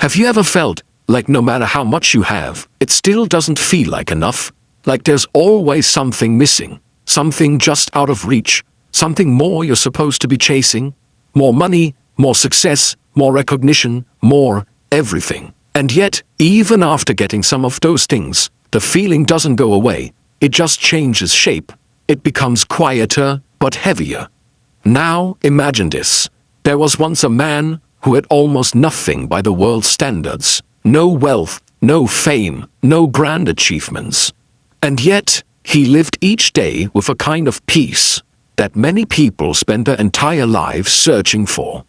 Have you ever felt like no matter how much you have, it still doesn't feel like enough? Like there's always something missing, something just out of reach, something more you're supposed to be chasing? More money, more success, more recognition, more everything. And yet, even after getting some of those things, the feeling doesn't go away. It just changes shape. It becomes quieter, but heavier. Now, imagine this. There was once a man who had almost nothing by the world's standards. No wealth, no fame, no grand achievements. And yet, he lived each day with a kind of peace that many people spend their entire lives searching for.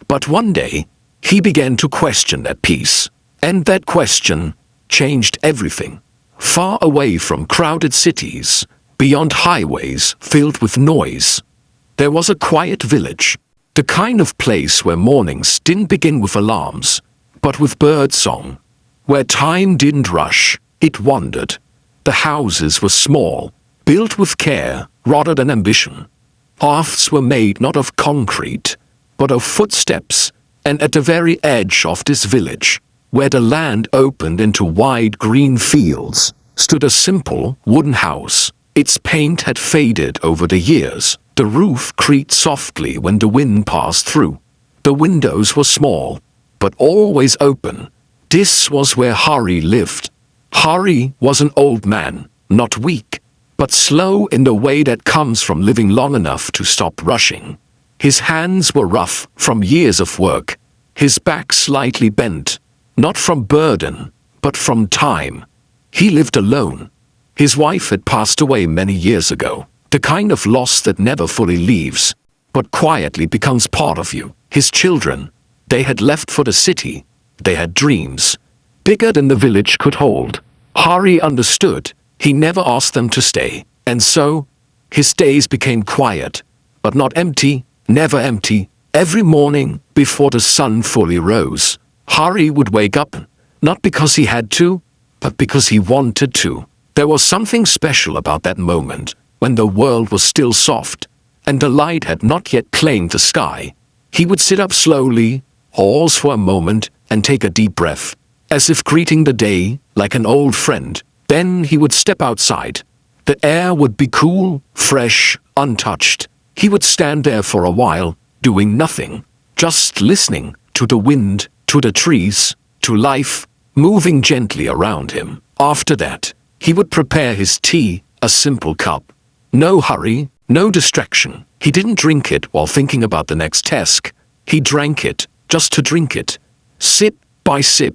But one day, he began to question that peace. And that question changed everything. Far away from crowded cities, beyond highways filled with noise, there was a quiet village. The kind of place where mornings didn't begin with alarms, but with bird song. Where time didn't rush, it wandered. The houses were small, built with care rather than ambition. Paths were made not of concrete, but of footsteps, and at the very edge of this village, where the land opened into wide green fields, stood a simple wooden house. Its paint had faded over the years. The roof creaked softly when the wind passed through. The windows were small, but always open. This was where Hari lived. Hari was an old man, not weak, but slow in the way that comes from living long enough to stop rushing. His hands were rough from years of work, his back slightly bent, not from burden, but from time. He lived alone. His wife had passed away many years ago, the kind of loss that never fully leaves, but quietly becomes part of you. His children, they had left for the city. They had dreams, bigger than the village could hold. Hari understood. He never asked them to stay. And so, his days became quiet, but not empty, never empty. Every morning, before the sun fully rose, Hari would wake up, not because he had to, but because he wanted to. There was something special about that moment, when the world was still soft, and the light had not yet claimed the sky. He would sit up slowly, pause for a moment, and take a deep breath, as if greeting the day like an old friend. Then he would step outside. The air would be cool, fresh, untouched. He would stand there for a while, doing nothing, just listening to the wind, to the trees, to life, moving gently around him. After that, he would prepare his tea, a simple cup. No hurry, no distraction. He didn't drink it while thinking about the next task. He drank it, just to drink it. Sip by sip,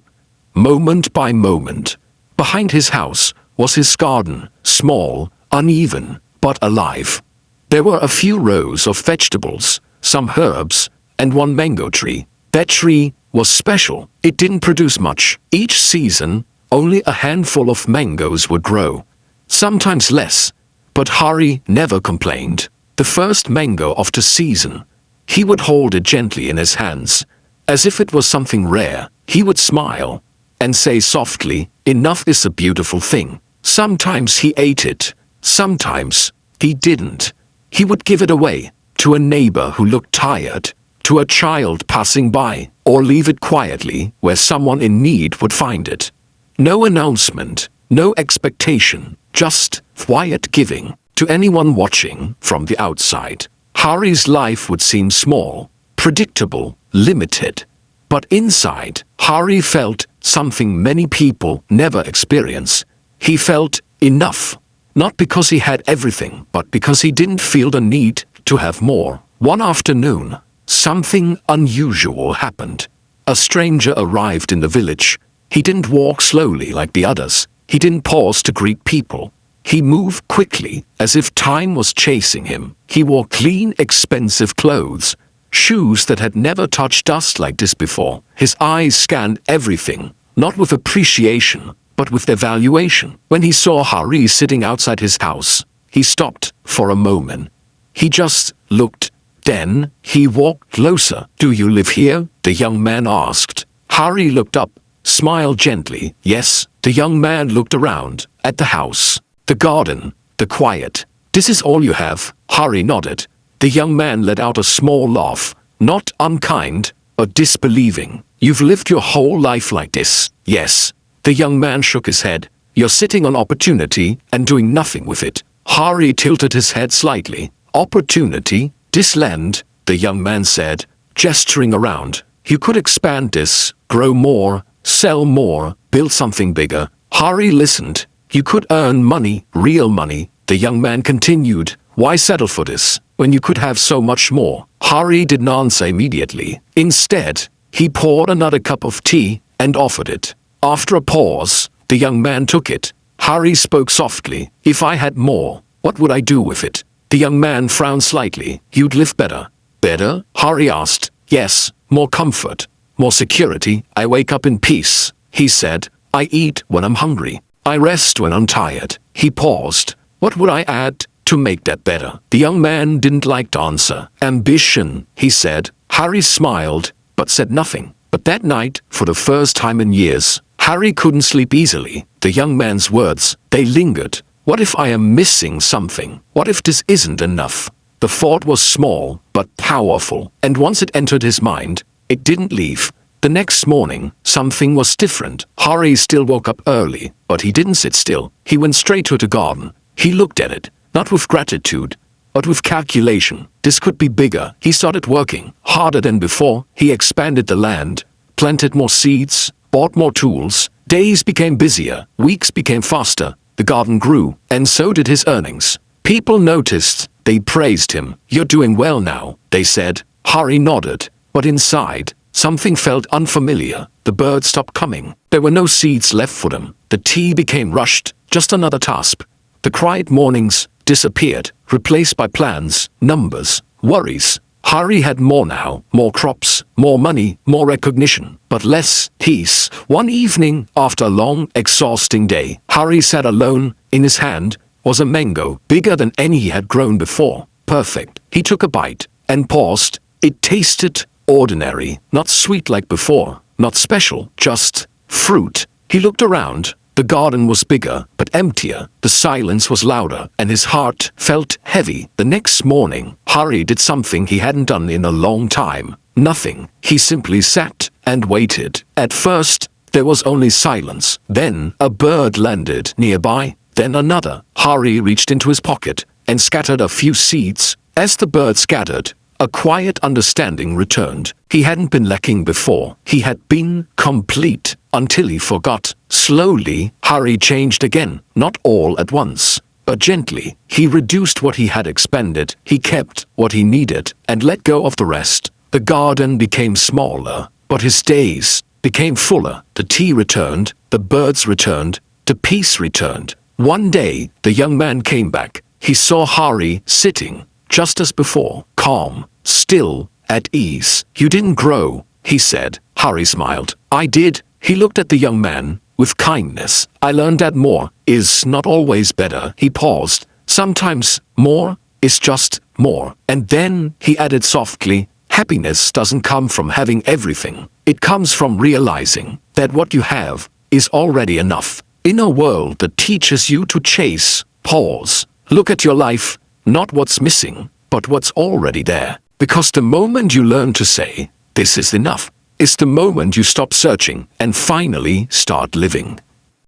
moment by moment. Behind his house was his garden, small, uneven, but alive. There were a few rows of vegetables, some herbs, and one mango tree. That tree was special. It didn't produce much. Each season, only a handful of mangoes would grow. Sometimes less, but Hari never complained. The first mango of the season, he would hold it gently in his hands, as if it was something rare. He would smile and say softly, "Enough is a beautiful thing." Sometimes he ate it, sometimes he didn't. He would give it away to a neighbor who looked tired, to a child passing by, or leave it quietly where someone in need would find it. No announcement, no expectation, just quiet giving. To anyone watching from the outside, Hari's life would seem small, predictable, limited. But inside, Hari felt something many people never experience. He felt enough. Not because he had everything, but because he didn't feel the need to have more. One afternoon, something unusual happened. A stranger arrived in the village. He didn't walk slowly like the others. He didn't pause to greet people. He moved quickly, as if time was chasing him. He wore clean, expensive clothes, shoes that had never touched dust like this before. His eyes scanned everything, not with appreciation, but with evaluation. When he saw Hari sitting outside his house, he stopped for a moment. He just looked. Then, he walked closer. "Do you live here?" the young man asked. Hari looked up, smiled gently. "Yes." The young man looked around, at the house, the garden, the quiet. "This is all you have?" Hari nodded. The young man let out a small laugh, not unkind, but disbelieving. You've lived your whole life like this. Yes. The young man shook his head. You're sitting on opportunity and doing nothing with it. Hari tilted his head slightly. Opportunity? This land, the young man said, gesturing around. You could expand this, grow more, sell more, build something bigger. Hari listened. You could earn money, real money. The young man continued. Why settle for this, when you could have so much more? Hari didn't answer immediately. Instead, he poured another cup of tea and offered it. After a pause, the young man took it. Hari spoke softly. If I had more, what would I do with it? The young man frowned slightly. You'd live better. Better? Hari asked. Yes, more comfort, more security. I wake up in peace, he said. I eat when I'm hungry. I rest when I'm tired. He paused. What would I add to make that better? The young man didn't like to answer. Ambition, he said. Hari smiled, but said nothing. But that night, for the first time in years, Hari couldn't sleep easily. The young man's words, they lingered. What if I am missing something? What if this isn't enough? The thought was small, but powerful, and once it entered his mind, it didn't leave. The next morning, something was different. Hari still woke up early, but he didn't sit still. He went straight to the garden. He looked at it, not with gratitude, but with calculation. This could be bigger. He started working harder than before. He expanded the land, planted more seeds, bought more tools. Days became busier, weeks became faster. The garden grew, and so did his earnings. People noticed. They praised him. You're doing well now, they said. Hari nodded, but inside, something felt unfamiliar. The birds stopped coming. There were no seeds left for them. The tea became rushed, just another task. The quiet mornings disappeared, replaced by plans, numbers, worries. Hari had more now, more crops, more money, more recognition, but less peace. One evening, after a long, exhausting day, Hari sat alone. In his hand was a mango, bigger than any he had grown before. Perfect. He took a bite and paused. It tasted ordinary, not sweet like before, not special, just fruit. He looked around. The garden was bigger, but emptier. The silence was louder, and his heart felt heavy. The next morning, Hari did something he hadn't done in a long time. Nothing. He simply sat and waited. At first, there was only silence. Then, a bird landed nearby. Then another. Hari reached into his pocket and scattered a few seeds. As the bird scattered, a quiet understanding returned. He hadn't been lacking before. He had been complete until he forgot. Slowly, Hari changed again. Not all at once, but gently. He reduced what he had expended. He kept what he needed and let go of the rest. The garden became smaller, but his days became fuller. The tea returned. The birds returned. The peace returned. One day, the young man came back. He saw Hari sitting, just as before, calm, still, at ease. You didn't grow, he said. Hari smiled. I did. He looked at the young man with kindness. I learned that more is not always better. He paused. Sometimes more is just more. And then he added softly, happiness doesn't come from having everything. It comes from realizing that what you have is already enough. In a world that teaches you to chase, pause. Look at your life, not what's missing, but what's already there. Because the moment you learn to say, this is enough, is the moment you stop searching and finally start living.